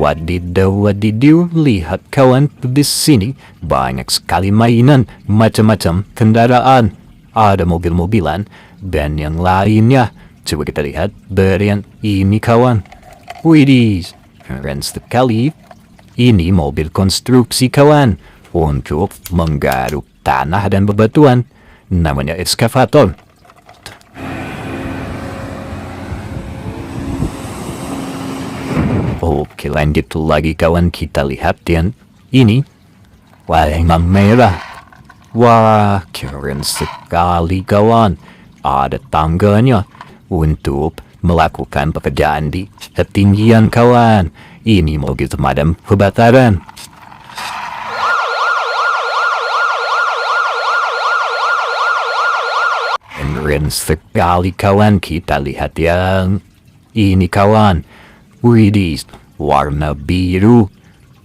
Wadidaw, wadidiw, lihat kawan di sini banyak sekali mainan, macam-macam kendaraan. Ada mobil-mobilan dan yang lainnya. Coba kita lihat dari yang ini kawan. Widih, keren sekali. Ini mobil konstruksi kawan untuk menggaruk tanah dan bebatuan. Namanya Excavator. Oke, lanjut lagi kawan, kita lihat yang ini. Warna merah. Wah, keren sekali kawan. Ada tangganya untuk melakukan pekerjaan di ketinggian kawan. Ini mobil pemadam kebakaran. Keren sekali kawan, kita lihat yang ini kawan. Widih, warna biru.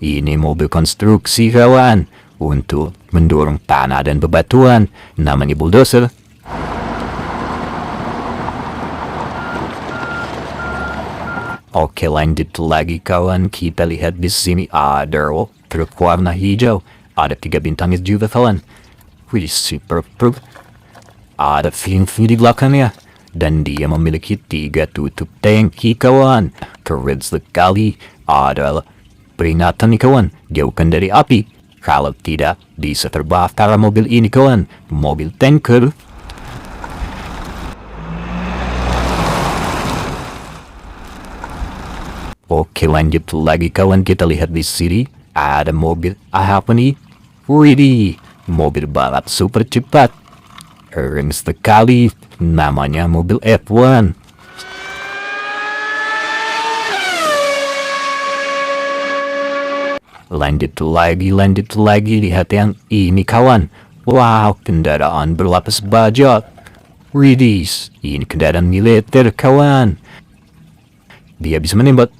Ini mobil konstruksi kawan untuk mendorong tanah dan bebatuan. Namanya bulldozer. Oke, lanjut lagi kawan. Kita lihat di sini ada truk warna hijau. Ada 3 bintangnya juga kawan. Widih, super truk. Ada fin-fin di belakangnya. Dan dia memiliki 3 tutup tangki kawan. Keren sekali. Ada peringatan nih kawan. Jauhkan dari api. Kalau tidak bisa terbakar mobil ini kawan. Mobil tanker. Oke, lanjut lagi kawan. Kita lihat di sini. Ada mobil apa nih? Widih, mobil balap super cepat. Keren sekali. Namanya mobil F1. Lanjut lagi. Lihat yang ini kawan. Wow, kendaraan berlapis baja. Widih, ini kendaraan militer kawan. Dia bisa menembak.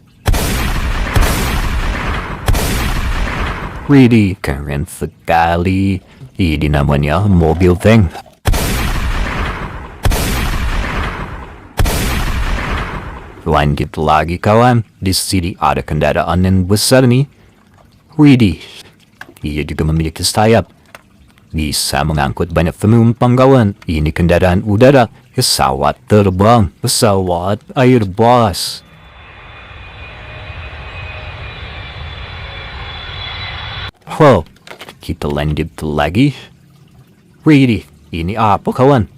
Widih, keren sekali. Ini namanya mobil tank. Lanjut lagi kawan. Di sini ada kendaraan yang besar nih. Widih, ia juga memiliki sayap. Bisa mengangkut banyak penumpang kawan. Ini kendaraan udara. Pesawat terbang. Pesawat Airbus. Wow, kita lanjut lagi. Widih, ini apa kawan?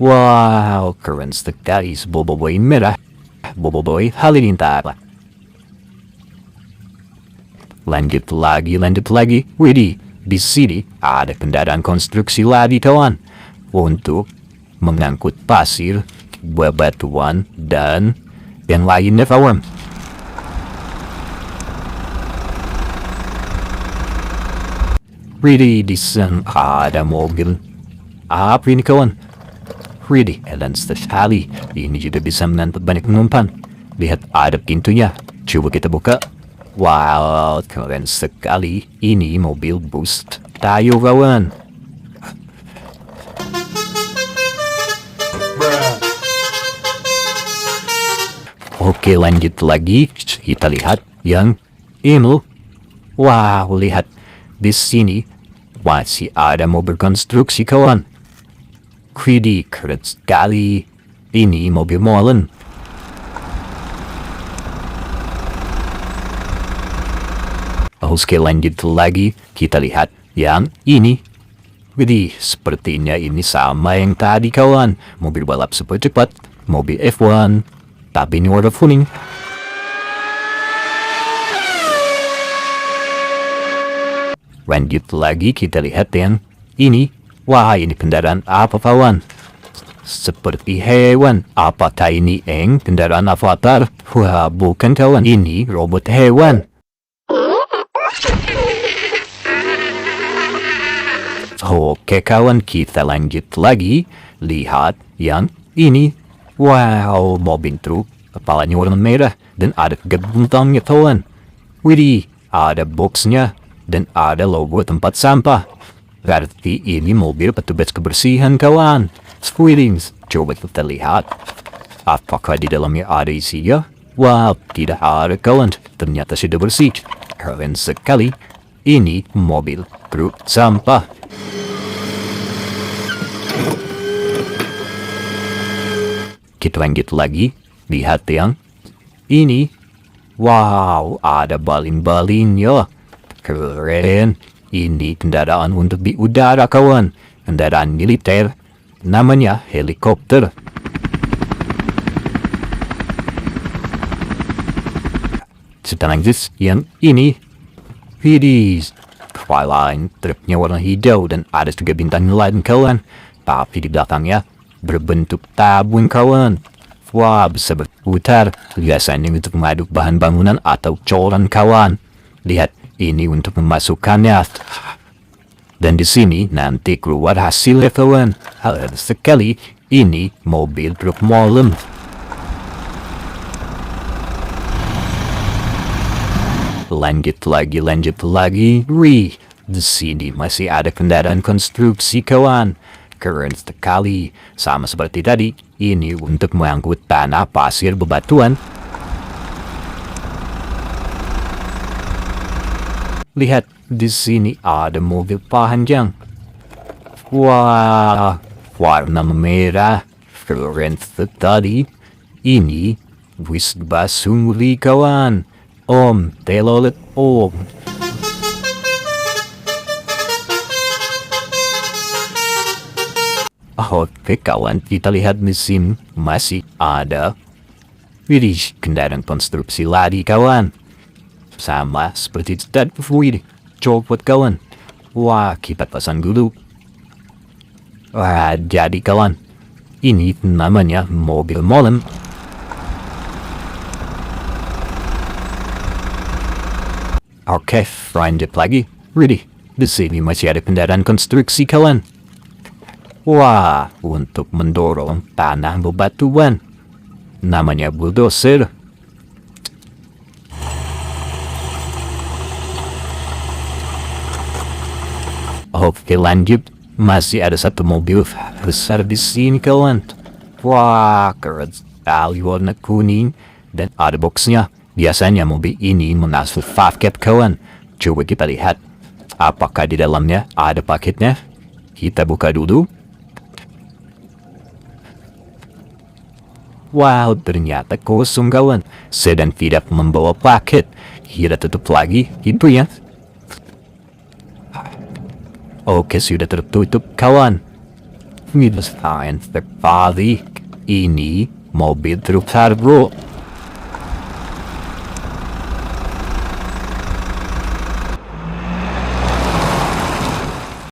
Wow, keren sekali. Boboiboy merah. Boboiboy halilintar. Lanjut lagi. Widih, di sini ada kendaraan konstruksi lagi kawan. Untuk mengangkut pasir, bebatuan, dan yang lainnya kawan. Widih, di sana ada mobil. Apa ini kawan? Widih, edan sekali. Ini juga bisa mengangkut banyak penumpang. Lihat, ada pintunya. Coba kita buka. Wow, keren sekali. Ini mobil bus tayo kawan. Oke, lanjut lagi. Kita lihat yang ini. Wow, lihat. Di sini masih ada mobil konstruksi kawan. Widih, keren sekali. Ini Mobil Molen. Oke, lanjut lagi. Kita lihat yang ini. Widih, sepertinya ini sama yang tadi kawan. Mobil balap super cepat. Mobil F1. Tapi ini warna kuning. Lanjut lagi, kita lihat yang ini. Wah, ini kendaraan apa kawan? Seperti hewan. Apakah ini kendaraan avatar? Wah, bukan kawan. Ini robot hewan. Oke kawan, kita lanjut lagi. Lihat yang ini. Wow, mobil truk. Kepalanya warna merah. Dan ada gerbangnya kawan. Widih, ada boxnya. Dan ada logo tempat sampah. Berarti ini mobil petugas kebersihan kawan. Widih, coba kita lihat. Apakah di dalamnya ada isinya? Wow, tidak ada kawan. ternyata sudah bersih. Keren sekali. Ini mobil truk sampah. Kita lanjut lagi. Lihat yang ini. Wow, ada baling-balingnya. Keren. Ini kendaraan untuk di udara, kawan. Kendaraan militer. Namanya helikopter. Selanjutnya yang ini. Widis. Lain truknya warna hijau dan ada juga bintang lain, kawan. Tapi di belakangnya berbentuk tabung, kawan. Wah, bisa berputar. Biasanya untuk mengaduk bahan bangunan atau coran, kawan. Lihat, ini untuk memasukkannya. Dan di sini nanti keluar hasilnya, kawan. Hal sekali, ini mobil truk molen. Lanjut lagi. Di sini masih ada kendaraan konstruksi, kawan. Keren sekali. Sama seperti tadi, ini untuk mengangkut tanah, pasir, bebatuan. Lihat, di sini ada mobil panjang. Wah, warna merah. Keren sekali. Ini bus basungli, kawan. Om, telolet om. Oke, kawan, kita lihat mesin masih ada. Widih, kendaraan konstruksi lagi, kawan. Sama seperti tadi. Widih, copot, kawan. Wah, kita pasang dulu. Wah, jadi, kawan. Ini namanya Mobil Molen. Oke, lanjut lagi. Widih, di sini masih ada kendaraan konstruksi, kawan. Wah, untuk mendorong tanah bebatuan. Namanya bulldozer. Oke, lanjut. Masih ada satu mobil besar di sini, kawan. Wah, keren sekali, warna kuning. Dan ada boxnya. Biasanya mobil ini menghasilkan paket, kawan. Coba kita lihat. Apakah di dalamnya ada paketnya? Kita buka dulu. Wow, ternyata kosong, kawan. Sedang tidak membawa paket. Kita tutup lagi, gitu ya. Oke, sudah tertutup, kawan. Ini terbalik. Ini mobil truk turbo.